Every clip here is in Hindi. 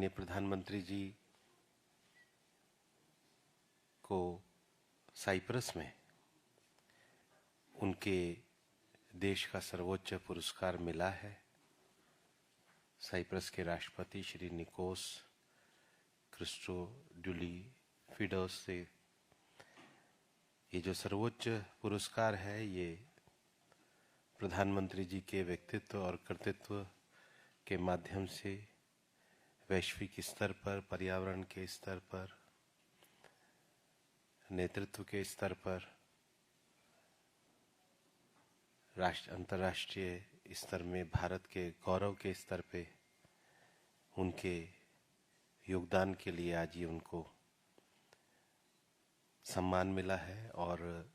माननीय प्रधानमंत्री जी को साइप्रस में उनके देश का सर्वोच्च पुरस्कार मिला है। साइप्रस के राष्ट्रपति श्री निकोस क्रिस्टोडुलिफिडोस से ये जो सर्वोच्च पुरस्कार है, ये प्रधानमंत्री जी के व्यक्तित्व और कर्तृत्व के माध्यम से वैश्विक स्तर पर, पर्यावरण के स्तर पर, नेतृत्व के स्तर पर, अंतर्राष्ट्रीय स्तर में भारत के गौरव के स्तर पे उनके योगदान के लिए आज ये उनको सम्मान मिला है। और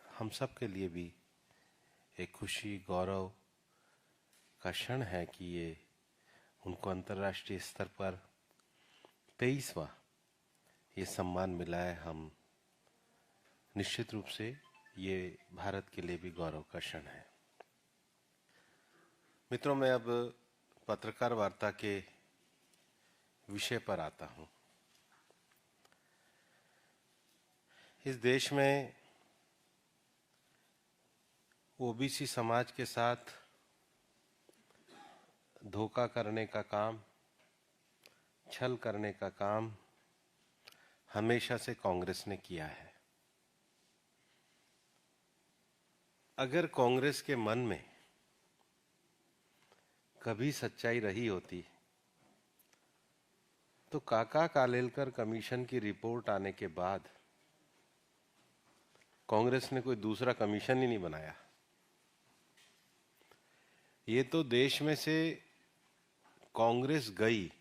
हम सब के लिए भी एक खुशी, गौरव का क्षण है कि ये उनको अंतर्राष्ट्रीय स्तर पर 23वां ये सम्मान मिला है। हम निश्चित रूप से ये भारत के लिए भी गौरव का क्षण है। मित्रों, मैं अब पत्रकार वार्ता के विषय पर आता हूं। इस देश में ओबीसी समाज के साथ धोखा करने का काम, छल करने का काम हमेशा से कांग्रेस ने किया है। अगर कांग्रेस के मन में कभी सच्चाई रही होती तो काका कालेलकर कमीशन की रिपोर्ट आने के बाद कांग्रेस ने कोई दूसरा कमीशन ही नहीं बनाया। ये तो देश में से कांग्रेस गई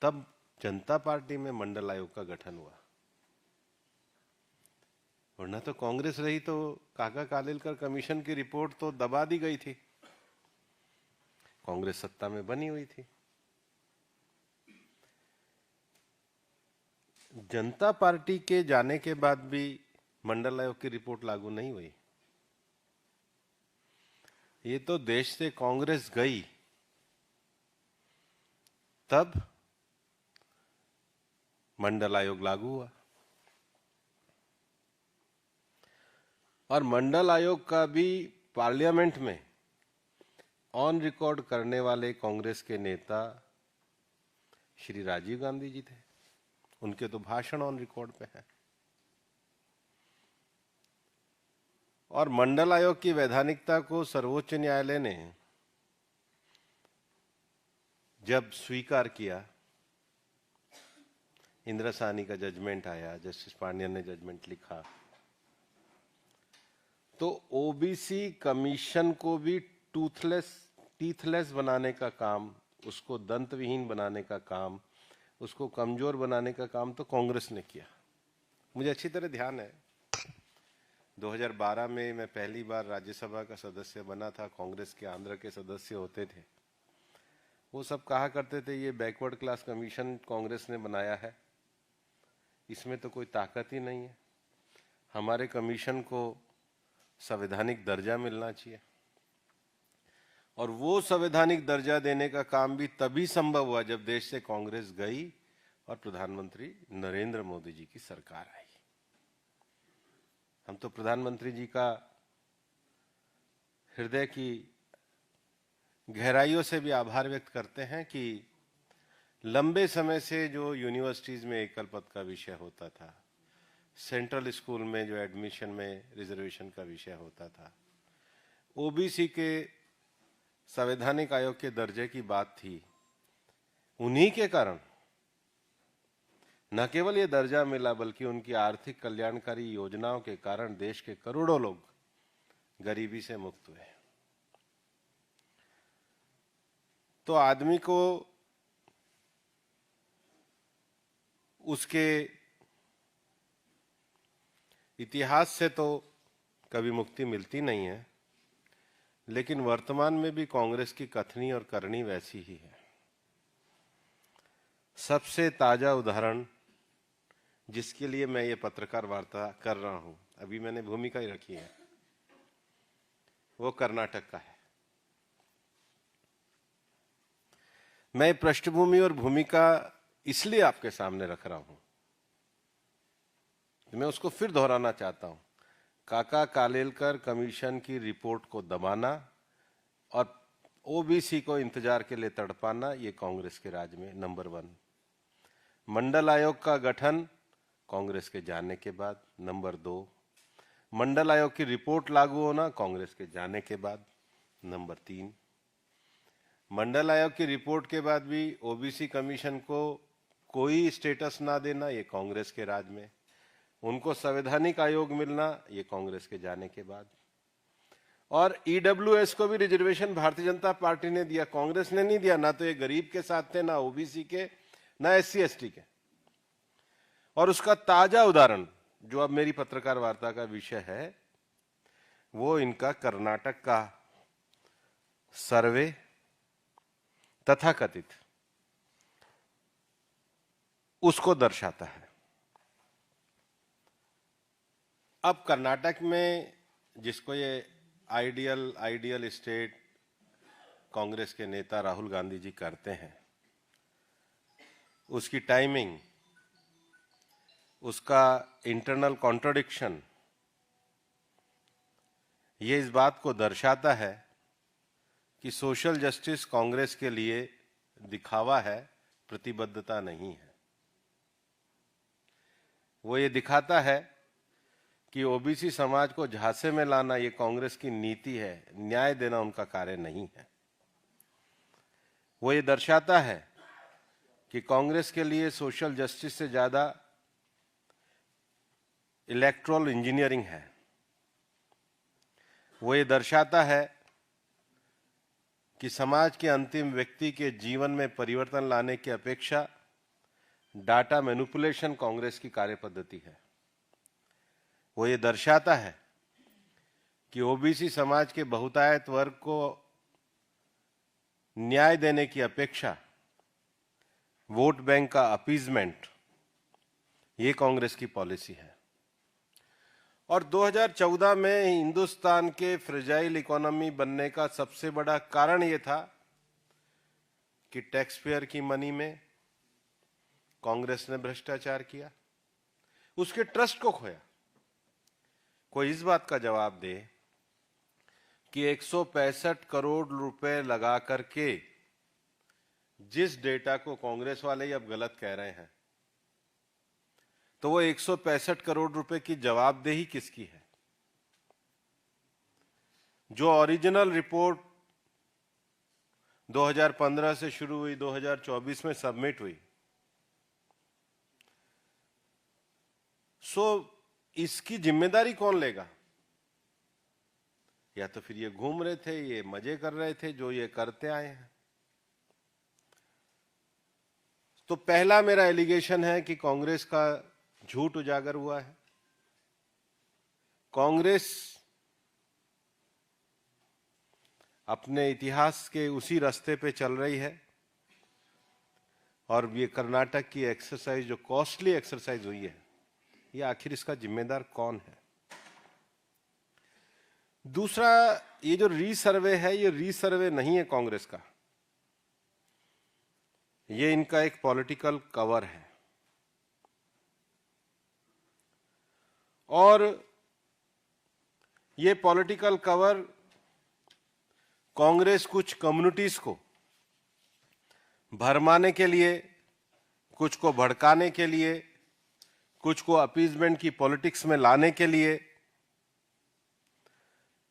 तब जनता पार्टी में मंडल आयोग का गठन हुआ, वरना तो कांग्रेस रही तो काका कालेलकर कमीशन की रिपोर्ट तो दबा दी गई थी। कांग्रेस सत्ता में बनी हुई थी। जनता पार्टी के जाने के बाद भी मंडल आयोग की रिपोर्ट लागू नहीं हुई। ये तो देश से कांग्रेस गई तब मंडल आयोग लागू हुआ। और मंडल आयोग का भी पार्लियामेंट में ऑन रिकॉर्ड करने वाले कांग्रेस के नेता श्री राजीव गांधी जी थे। उनके तो भाषण ऑन रिकॉर्ड पे हैं। और मंडल आयोग की वैधानिकता को सर्वोच्च न्यायालय ने जब स्वीकार किया, इंदिरा साहनी का जजमेंट आया, जस्टिस पांड्यन ने जजमेंट लिखा, तो ओबीसी कमीशन को भी टीथलेस बनाने का काम, उसको दंतविहीन बनाने का काम, उसको कमजोर बनाने का काम तो कांग्रेस ने किया। मुझे अच्छी तरह ध्यान है, 2012 में मैं पहली बार राज्यसभा का सदस्य बना था। कांग्रेस के आंध्र के सदस्य होते थे, वो सब कहा करते थे ये बैकवर्ड क्लास कमीशन कांग्रेस ने बनाया है, इसमें तो कोई ताकत ही नहीं है, हमारे कमीशन को संवैधानिक दर्जा मिलना चाहिए। और वो संवैधानिक दर्जा देने का काम भी तभी संभव हुआ जब देश से कांग्रेस गई और प्रधानमंत्री नरेंद्र मोदी जी की सरकार आई। हम तो प्रधानमंत्री जी का हृदय की गहराइयों से भी आभार व्यक्त करते हैं कि लंबे समय से जो यूनिवर्सिटीज में एकल पद का विषय होता था, सेंट्रल स्कूल में जो एडमिशन में रिजर्वेशन का विषय होता था, ओबीसी के संवैधानिक आयोग के दर्जे की बात थी, उन्हीं के कारण न केवल ये दर्जा मिला बल्कि उनकी आर्थिक कल्याणकारी योजनाओं के कारण देश के करोड़ों लोग गरीबी से मुक्त हुए। तो आदमी को उसके इतिहास से तो कभी मुक्ति मिलती नहीं है, लेकिन वर्तमान में भी कांग्रेस की कथनी और करनी वैसी ही है। सबसे ताजा उदाहरण जिसके लिए मैं ये पत्रकार वार्ता कर रहा हूं, अभी मैंने भूमिका ही रखी है, वो कर्नाटक का है। मैं पृष्ठभूमि और भूमिका इसलिए आपके सामने रख रहा हूं, मैं उसको फिर दोहराना चाहता हूं। काका कालेलकर कमीशन की रिपोर्ट को दबाना और ओबीसी को इंतजार के लिए तड़पाना, ये कांग्रेस के राज में नंबर 1। मंडल आयोग का गठन कांग्रेस के जाने के बाद नंबर 2। मंडल आयोग की रिपोर्ट लागू होना कांग्रेस के जाने के बाद नंबर 3। मंडल आयोग की रिपोर्ट के बाद भी ओबीसी कमीशन को कोई स्टेटस ना देना, ये कांग्रेस के राज में। उनको संवैधानिक आयोग मिलना, ये कांग्रेस के जाने के बाद। और ईडब्ल्यूएस को भी रिजर्वेशन भारतीय जनता पार्टी ने दिया, कांग्रेस ने नहीं दिया। ना तो ये गरीब के साथ थे, ना ओबीसी के, ना एससी एसटी के। और उसका ताजा उदाहरण, जो अब मेरी पत्रकार वार्ता का विषय है, वो इनका कर्नाटक का सर्वे तथाकथित उसको दर्शाता है। अब कर्नाटक में, जिसको ये आइडियल स्टेट कांग्रेस के नेता राहुल गांधी जी करते हैं, उसकी टाइमिंग, उसका इंटरनल कॉन्ट्रडिक्शन, ये इस बात को दर्शाता है कि सोशल जस्टिस कांग्रेस के लिए दिखावा है, प्रतिबद्धता नहीं है। वो ये दिखाता है कि ओबीसी समाज को झांसे में लाना ये कांग्रेस की नीति है, न्याय देना उनका कार्य नहीं है। वो ये दर्शाता है कि कांग्रेस के लिए सोशल जस्टिस से ज्यादा इलेक्ट्रल इंजीनियरिंग है। वो ये दर्शाता है कि समाज के अंतिम व्यक्ति के जीवन में परिवर्तन लाने की अपेक्षा डाटा मैनिपुलेशन कांग्रेस की कार्यपद्धति है। वो ये दर्शाता है कि ओबीसी समाज के बहुतायत वर्ग को न्याय देने की अपेक्षा वोट बैंक का अपीजमेंट, ये कांग्रेस की पॉलिसी है। और 2014 में हिंदुस्तान के फ्रेजाइल इकोनॉमी बनने का सबसे बड़ा कारण यह था कि टैक्स पेयर की मनी में कांग्रेस ने भ्रष्टाचार किया, उसके ट्रस्ट को खोया। कोई इस बात का जवाब दे कि 165 करोड़ रुपए लगा करके जिस डेटा को कांग्रेस वाले ही अब गलत कह रहे हैं, तो वो 165 करोड़ रुपए की जवाबदेही किसकी है? जो ओरिजिनल रिपोर्ट 2015 से शुरू हुई, 2024 में सबमिट हुई, सो इसकी जिम्मेदारी कौन लेगा? या तो फिर ये घूम रहे थे, ये मजे कर रहे थे जो ये करते आए हैं। तो पहला मेरा एलिगेशन है कि कांग्रेस का झूठ उजागर हुआ है। कांग्रेस अपने इतिहास के उसी रास्ते पे चल रही है और ये कर्नाटक की एक्सरसाइज, जो कॉस्टली एक्सरसाइज हुई है, ये आखिर इसका जिम्मेदार कौन है? दूसरा, ये जो रीसर्वे है, ये रीसर्वे नहीं है कांग्रेस का, ये इनका एक पॉलिटिकल कवर है। और ये पॉलिटिकल कवर कांग्रेस कुछ कम्युनिटीज को भरमाने के लिए, कुछ को भड़काने के लिए, कुछ को अपीजमेंट की पॉलिटिक्स में लाने के लिए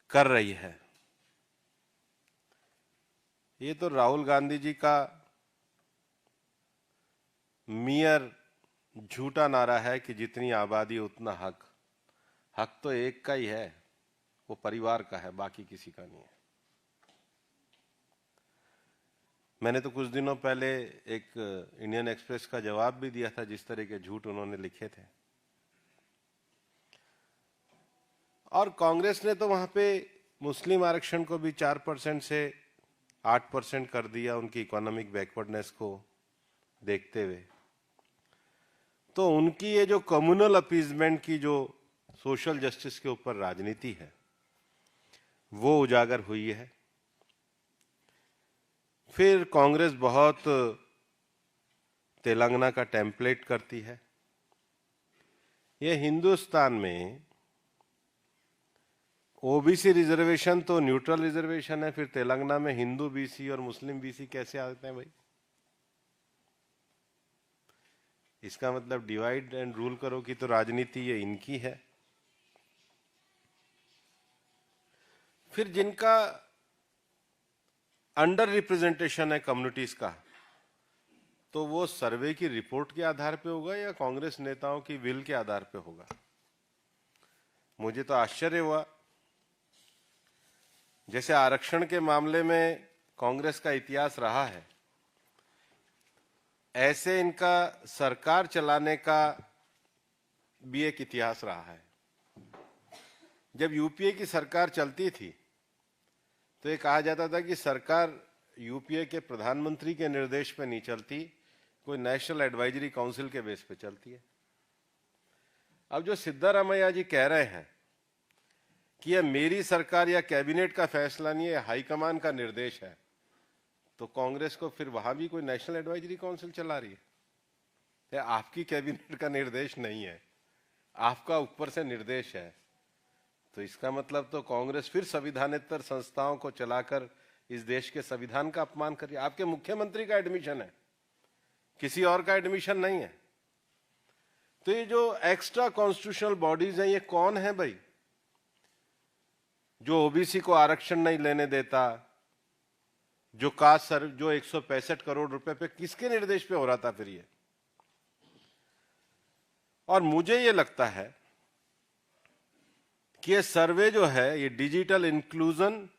कर रही है। ये तो राहुल गांधी जी का मियर झूठा नारा है कि जितनी आबादी उतना हक। हक तो एक का ही है, वो परिवार का है, बाकी किसी का नहीं है। मैंने तो कुछ दिनों पहले एक इंडियन एक्सप्रेस का जवाब भी दिया था, जिस तरह के झूठ उन्होंने लिखे थे। और कांग्रेस ने तो वहां पे मुस्लिम आरक्षण को भी 4% से 8% कर दिया, उनकी इकोनॉमिक बैकवर्डनेस को देखते हुए। तो उनकी ये जो कम्युनल अपीजमेंट की जो सोशल जस्टिस के ऊपर राजनीति है, वो उजागर हुई है। फिर कांग्रेस बहुत तेलंगाना का टेम्पलेट करती है। ये हिंदुस्तान में ओबीसी रिजर्वेशन तो न्यूट्रल रिजर्वेशन है, फिर तेलंगाना में हिंदू बीसी और मुस्लिम बीसी कैसे आते हैं भाई? इसका मतलब डिवाइड एंड रूल करो की तो राजनीति ये इनकी है। फिर जिनका अंडर रिप्रेजेंटेशन है कम्युनिटीज का, तो वो सर्वे की रिपोर्ट के आधार पे होगा या कांग्रेस नेताओं की विल के आधार पे होगा? मुझे तो आश्चर्य हुआ। जैसे आरक्षण के मामले में कांग्रेस का इतिहास रहा है, ऐसे इनका सरकार चलाने का भी एक इतिहास रहा है। जब यूपीए की सरकार चलती थी तो ये कहा जाता था कि सरकार यूपीए के प्रधानमंत्री के निर्देश पे नहीं चलती, कोई नेशनल एडवाइजरी काउंसिल के बेस पे चलती है। अब जो सिद्धारमैया जी कह रहे हैं कि यह मेरी सरकार या कैबिनेट का फैसला नहीं है, हाईकमान का निर्देश है, तो कांग्रेस को फिर वहां भी कोई नेशनल एडवाइजरी काउंसिल चला रही है। आपकी कैबिनेट का निर्देश नहीं है, आपका ऊपर से निर्देश है, तो इसका मतलब तो कांग्रेस फिर संविधानेतर संस्थाओं को चलाकर इस देश के संविधान का अपमान कर रही है। आपके मुख्यमंत्री का एडमिशन है, किसी और का एडमिशन नहीं है। तो ये जो एक्स्ट्रा कॉन्स्टिट्यूशनल बॉडीज हैं, ये कौन है भाई? जो ओबीसी को आरक्षण नहीं लेने देता, जो कास्ट सर, जो 165 करोड़ रुपए पे किसके निर्देश पे हो रहा था फिर ये? और मुझे ये लगता है कि ये सर्वे जो है ये digital inclusion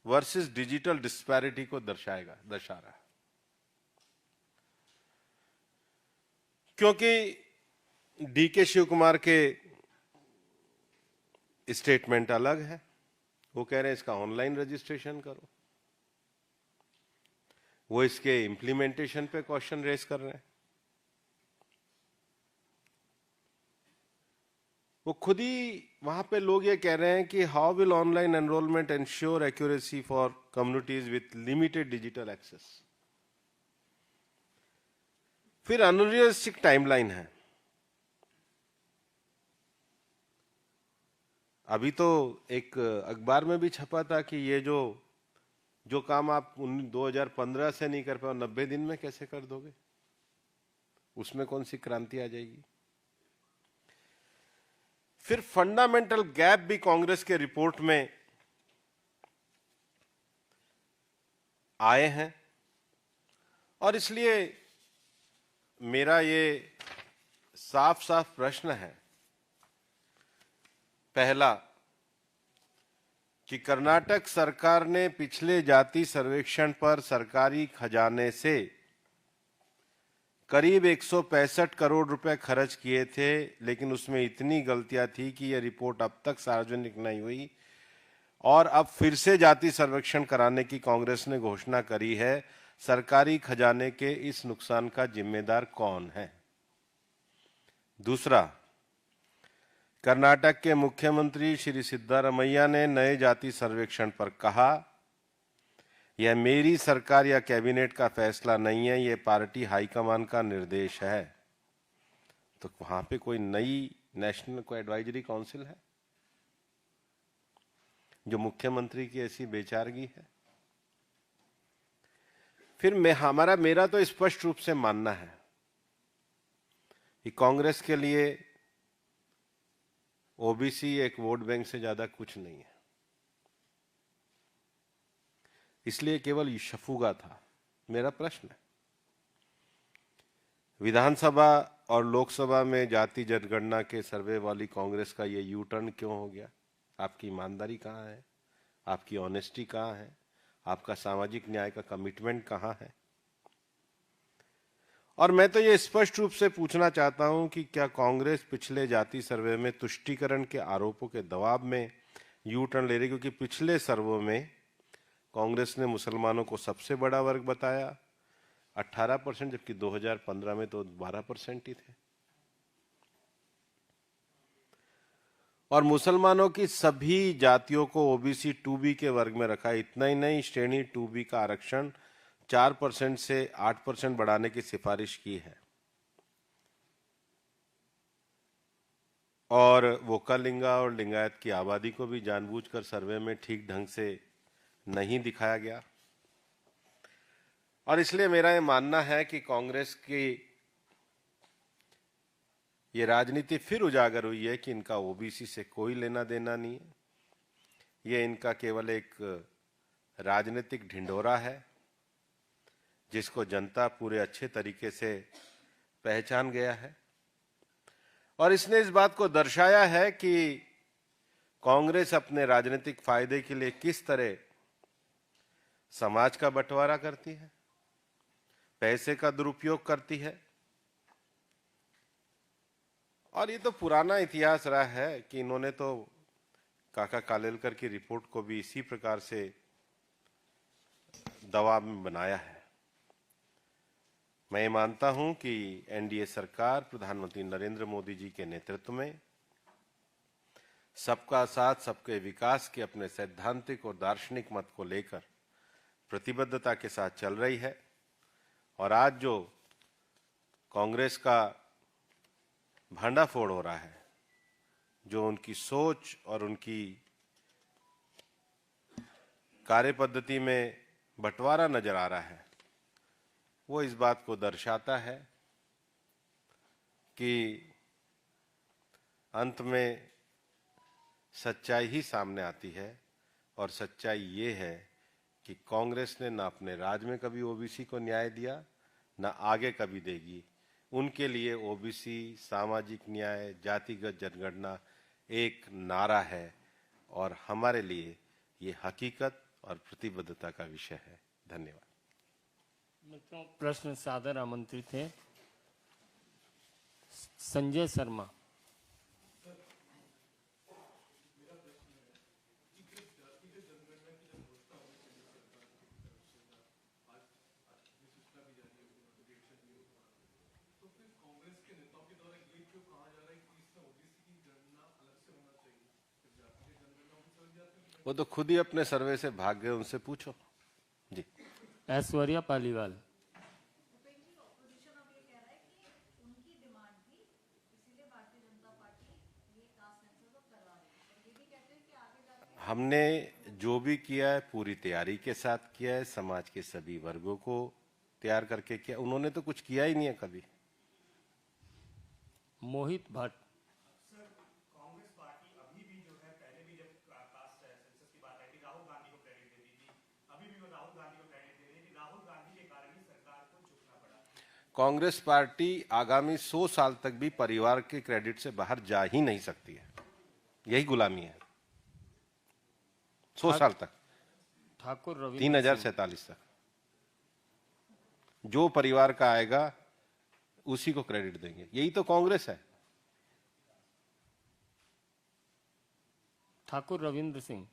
versus digital disparity को दर्शा रहा है। क्योंकि डीके शिव कुमार के स्टेटमेंट अलग है, वो कह रहे हैं इसका ऑनलाइन रजिस्ट्रेशन करो, वो इसके इंप्लीमेंटेशन पे क्वेश्चन रेज कर रहे हैं। वो खुद ही वहां पे लोग ये कह रहे हैं कि how will online enrolment ensure accuracy for communities with limited digital access. फिर अनरियलिस्टिक टाइमलाइन है। अभी तो एक अखबार में भी छपा था कि ये जो काम आप 2015 से नहीं कर पाए 90 दिन में कैसे कर दोगे? उसमें कौन सी क्रांति आ जाएगी? फिर फंडामेंटल गैप भी कांग्रेस के रिपोर्ट में आए हैं, और इसलिए मेरा ये साफ साफ प्रश्न है। पहला, कि कर्नाटक सरकार ने पिछले जाति सर्वेक्षण पर सरकारी खजाने से करीब 165 करोड़ रुपए खर्च किए थे, लेकिन उसमें इतनी गलतियां थी कि यह रिपोर्ट अब तक सार्वजनिक नहीं हुई, और अब फिर से जाति सर्वेक्षण कराने की कांग्रेस ने घोषणा करी है। सरकारी खजाने के इस नुकसान का जिम्मेदार कौन है? दूसरा, कर्नाटक के मुख्यमंत्री श्री सिद्धारमैया ने नए जाति सर्वेक्षण पर कहा, यह मेरी सरकार या कैबिनेट का फैसला नहीं है, यह पार्टी हाईकमान का निर्देश है। तो वहां पे कोई नई नेशनल को एडवाइजरी काउंसिल है जो मुख्यमंत्री की ऐसी बेचारगी है? फिर मेरा तो स्पष्ट रूप से मानना है कि कांग्रेस के लिए ओबीसी एक वोट बैंक से ज्यादा कुछ नहीं है, इसलिए केवल शफुगा था। मेरा प्रश्न है, विधानसभा और लोकसभा में जाति जनगणना के सर्वे वाली कांग्रेस का ये यू टर्न क्यों हो गया? आपकी ईमानदारी कहाँ है? आपकी ऑनेस्टी कहाँ है? आपका सामाजिक न्याय का कमिटमेंट कहाँ है? और मैं तो ये स्पष्ट रूप से पूछना चाहता हूं कि क्या कांग्रेस पिछले जाति सर्वे में तुष्टीकरण के आरोपों के दबाव में यू टर्न ले रही? क्योंकि पिछले सर्वे में कांग्रेस ने मुसलमानों को सबसे बड़ा वर्ग बताया 18%, जबकि 2015 में तो 12% ही थे। और मुसलमानों की सभी जातियों को ओबीसी 2B के वर्ग में रखा। इतना ही नहीं, श्रेणी 2B का आरक्षण 4% से 8% बढ़ाने की सिफारिश की है और वोकालिंगा और लिंगायत की आबादी को भी जानबूझकर सर्वे में ठीक ढंग से नहीं दिखाया गया। और इसलिए मेरा ये मानना है कि कांग्रेस की ये राजनीति फिर उजागर हुई है कि इनका ओबीसी से कोई लेना देना नहीं है, ये इनका केवल एक राजनीतिक ढिंढोरा है जिसको जनता पूरे अच्छे तरीके से पहचान गया है। और इसने इस बात को दर्शाया है कि कांग्रेस अपने राजनीतिक फायदे के लिए किस तरह समाज का बंटवारा करती है, पैसे का दुरुपयोग करती है। और ये तो पुराना इतिहास रहा है कि इन्होंने तो काका कालेलकर की रिपोर्ट को भी इसी प्रकार से दबाव में बनाया है। मैं मानता हूं कि एनडीए सरकार प्रधानमंत्री नरेंद्र मोदी जी के नेतृत्व में सबका साथ सबके विकास के अपने सैद्धांतिक और दार्शनिक मत को लेकर प्रतिबद्धता के साथ चल रही है। और आज जो कांग्रेस का भांडाफोड़ हो रहा है, जो उनकी सोच और उनकी कार्यपद्धति में बंटवारा नजर आ रहा है, वो इस बात को दर्शाता है कि अंत में सच्चाई ही सामने आती है। और सच्चाई ये है कि कांग्रेस ने ना अपने राज में कभी ओबीसी को न्याय दिया, ना आगे कभी देगी। उनके लिए ओबीसी, सामाजिक न्याय, जातिगत जनगणना एक नारा है और हमारे लिए ये हकीकत और प्रतिबद्धता का विषय है। धन्यवाद। मित्रों, प्रश्न सादर आमंत्रित है संजय शर्मा। वो तो खुद ही अपने सर्वे से भाग गए, उनसे पूछो जी। ऐश्वर्या पालीवाल। हमने जो भी किया है पूरी तैयारी के साथ किया है, समाज के सभी वर्गों को तैयार करके किया। उन्होंने तो कुछ किया ही नहीं है कभी। मोहित भट्ट। कांग्रेस पार्टी अभी भी जो है, पहले भी जब कास्ट सेंसस की बात आई थी, राहुल गांधी को क्रेडिट देती थी, अभी भी वो राहुल गांधी को क्रेडिट दे रही है कि राहुल गांधी के कारण ही सरकार को झुकना पड़ा। कांग्रेस पार्टी आगामी 100 साल तक भी परिवार के क्रेडिट से बाहर जा ही नहीं सकती है। यही गुलामी है 100 साल तक। ठाकुर रवि 3047 तक जो परिवार का आएगा उसी को क्रेडिट देंगे। यही तो कांग्रेस है। ठाकुर रविंद्र सिंह।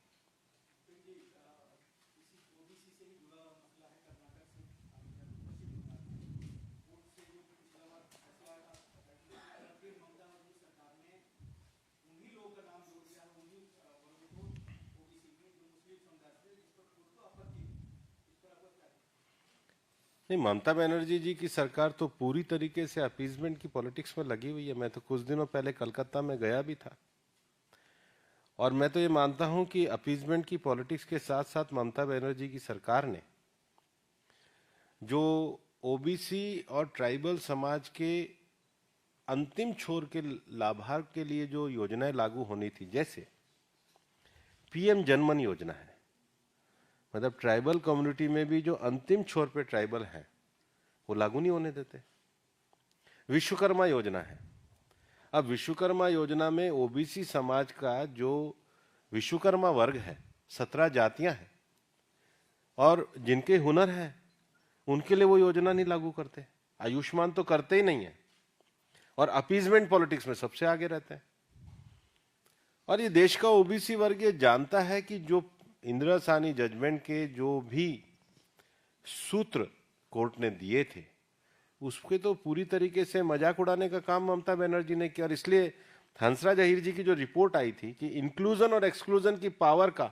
नहीं, ममता बनर्जी जी की सरकार तो पूरी तरीके से अपीजमेंट की पॉलिटिक्स में लगी हुई है। मैं तो कुछ दिनों पहले कलकत्ता में गया भी था और मैं तो ये मानता हूं कि अपीजमेंट की पॉलिटिक्स के साथ साथ ममता बनर्जी की सरकार ने जो ओबीसी और ट्राइबल समाज के अंतिम छोर के लाभार्थ के लिए जो योजनाएं लागू होनी थी, जैसे पीएम जनमन योजना है, मतलब ट्राइबल कम्युनिटी में भी जो अंतिम छोर पे ट्राइबल हैं वो लागू नहीं होने देते। विश्वकर्मा योजना है। अब विश्वकर्मा योजना में ओबीसी समाज का जो विश्वकर्मा वर्ग है, 17 जातियां हैं और जिनके हुनर है उनके लिए वो योजना नहीं लागू करते। आयुष्मान तो करते ही नहीं है और अपीजमेंट पॉलिटिक्स में सबसे आगे रहते हैं। और ये देश का ओबीसी वर्ग ये जानता है कि जो इंदिरा साहनी जजमेंट के जो भी सूत्र कोर्ट ने दिए थे उसके तो पूरी तरीके से मजाक उड़ाने का काम ममता बनर्जी ने किया। और इसलिए हंसराज अहीर जी की जो रिपोर्ट आई थी कि इंक्लूजन और एक्सक्लूजन की पावर का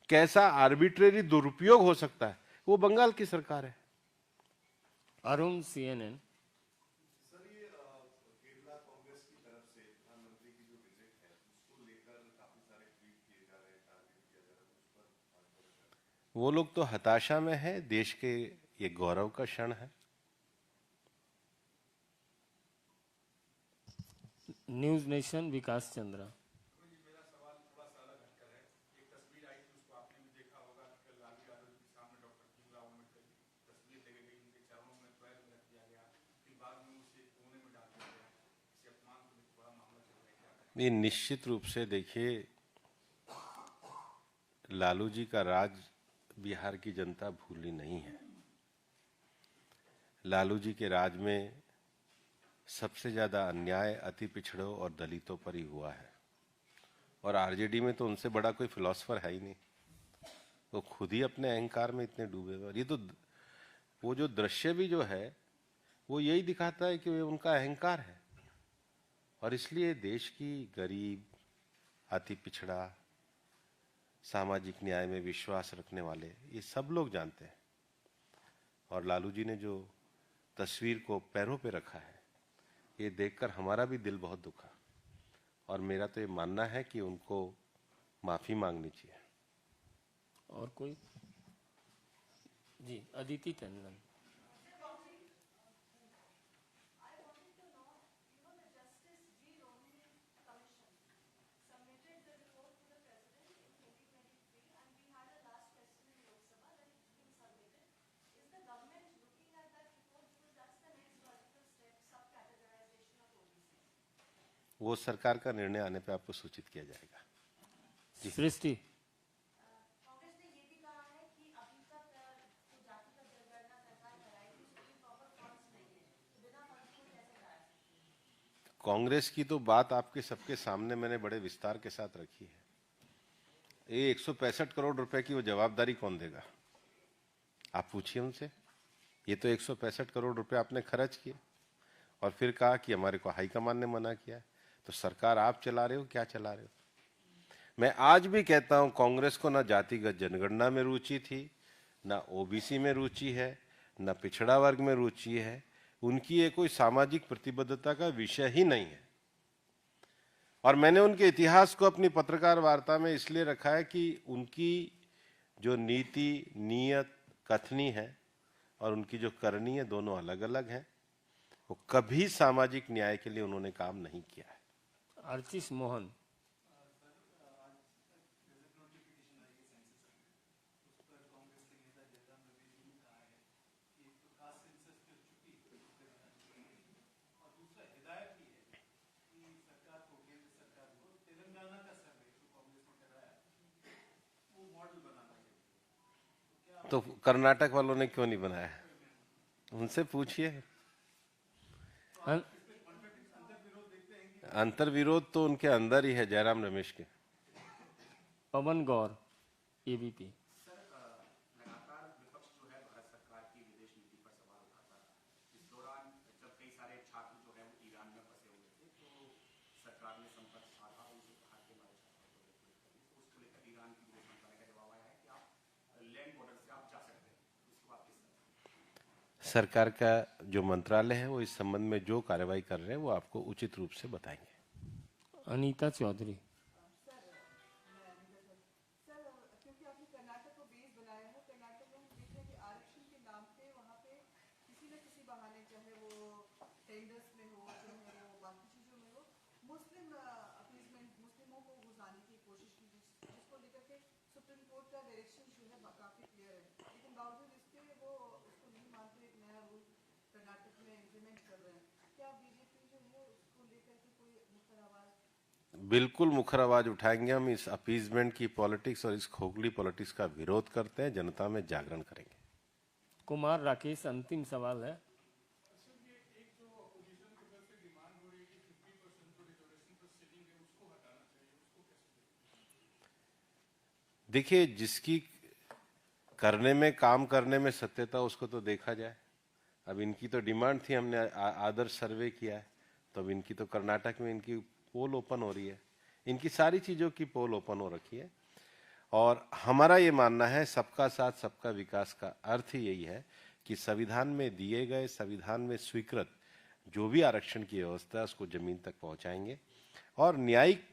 कैसा आर्बिट्रेरी दुरुपयोग हो सकता है, वो बंगाल की सरकार है। अरुण CNN। वो लोग तो हताशा में है, देश के ये गौरव का क्षण है। न्यूज नेशन विकास चंद्रा। मेरा सवाल थोड़ा सा अलग हटकर है। एक तस्वीर आई थी, उसको आपने भी देखा होगा कि कल लालू यादव के सामने डॉक्टर भीमराव अम्बेडकर की तस्वीर लेके गई, उनके चरणों में पैर में रख दिया गया, फिर बाद में उसे कोने में डाल दिया गया। इसे अपमान को लेकर बड़ा मामला चल रहा है, क्या कहें? ये निश्चित रूप से देखिए, लालू जी का राज बिहार की जनता भूली नहीं है। लालू जी के राज में सबसे ज्यादा अन्याय अति पिछड़ों और दलितों पर ही हुआ है, और आरजेडी में तो उनसे बड़ा कोई फिलोसफर है ही नहीं। वो खुद ही अपने अहंकार में इतने डूबे हुए। और ये तो वो जो दृश्य भी जो है वो यही दिखाता है कि उनका अहंकार है। और इसलिए देश की गरीब, अति पिछड़ा, सामाजिक न्याय में विश्वास रखने वाले ये सब लोग जानते हैं। और लालू जी ने जो तस्वीर को पैरों पे रखा है, ये देखकर हमारा भी दिल बहुत दुखा। और मेरा तो ये मानना है कि उनको माफी मांगनी चाहिए। और कोई? जी, अदिति टंडन। वो सरकार का निर्णय आने पे आपको सूचित किया जाएगा। सृष्टि। कांग्रेस ने ये भी कहा है कि अभी तक जो जातिगत जनगणना सरकार कराएगी उसकी प्रॉपर फंड्स नहीं है, तो बिना फंड्स को कैसे कराया सकती है? कांग्रेस की तो बात आपके सबके सामने मैंने बड़े विस्तार के साथ रखी है। ये 165 करोड़ रुपए की वो जवाबदारी कौन देगा? आप पूछिए उनसे। ये तो 165 करोड़ रुपए आपने खर्च किए और फिर कहा कि हमारे को हाईकमान ने मना किया। तो सरकार आप चला रहे हो, क्या चला रहे हो? मैं आज भी कहता हूं, कांग्रेस को ना जातिगत जनगणना में रुचि थी, ना ओबीसी में रुचि है, ना पिछड़ा वर्ग में रुचि है। उनकी ये कोई सामाजिक प्रतिबद्धता का विषय ही नहीं है। और मैंने उनके इतिहास को अपनी पत्रकार वार्ता में इसलिए रखा है कि उनकी जो नीति, नियत, कथनी है और उनकी जो करनी है, दोनों अलग अलग हैं। वो कभी सामाजिक न्याय के लिए उन्होंने काम नहीं किया है। आर्चिस मोहन। तो कर्नाटक वालों ने क्यों नहीं बनाया? उनसे पूछिए। अन- अंतर्विरोध तो उनके अंदर ही है, जयराम रमेश के। पवन गौर, ABP। लगातार विपक्ष जो है भारत सरकार की विदेश नीति पर सवाल उठाता रहा। इस दौरान जब कई सारे छात्र जो है वो ईरान में फंसे हुए थे, तो सरकार ने संपर्क साधा और उनसे कहा कि हमारे छात्रों को रिक्रूट करिए। तो उसको लेकर ईरान की विदेश मंत्रालय का जवाब आया है कि आप लैंड बॉर्डर से आप जा सकते हैं। इसको आप किस तरह? सरकार का जो मंत्रालय है वो इस संबंध में जो कार्रवाई कर रहे हैं वो आपको उचित रूप से बताएंगे। अनीता चौधरी। सर, क्योंकि आपने कर्नाटक को बेस बनाया है, कर्नाटक में हम देख रहे हैं कि आरक्षण के नाम पे वहाँ पे किसी न किसी बहाने, चाहे वो टेंडर्स में हो, चाहे वो बाकी चीज़ों में हो, मुस्लिम अपीजमेंट, मुस्लिमों को घुसाने की कोशिश की, जिसको लेकर के सुप्रीम कोर्ट का डायरेक्शन जो है काफ़ी क्लियर है। लेकिन बावजूद इसके वो उसको नहीं मानते, एक नया रूल कर्नाटक में इम्प्लीमेंट कर रहे हैं। क्या बीजेपी जो है उसको लेकर के कोई मुखर आवाज़? बिल्कुल मुखर आवाज उठाएंगे। हम इस अपीजमेंट की पॉलिटिक्स और इस खोखली पॉलिटिक्स का विरोध करते हैं, जनता में जागरण करेंगे। कुमार राकेश, अंतिम सवाल है। देखिए, जिसकी करने में, काम करने में सत्यता, उसको तो देखा जाए। अब इनकी तो डिमांड थी, हमने आदर्श सर्वे किया है, तो अब इनकी तो कर्नाटक में इनकी पोल ओपन हो रही है। इनकी सारी चीजों की पोल ओपन हो रखी है। और हमारा ये मानना है सबका साथ सबका विकास का अर्थ ही यही है कि संविधान में दिए गए, संविधान में स्वीकृत जो भी आरक्षण की व्यवस्था है उसको जमीन तक पहुंचाएंगे। और न्यायिक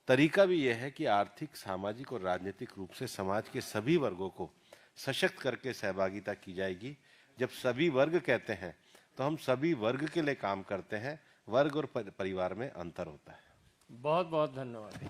तरीका भी यह है कि आर्थिक, सामाजिक और राजनीतिक रूप से समाज के सभी वर्गों को सशक्त करके सहभागिता की जाएगी। जब सभी वर्ग कहते हैं तो हम सभी वर्ग के लिए काम करते हैं, वर्ग और परिवार में अंतर होता है। बहुत बहुत धन्यवाद।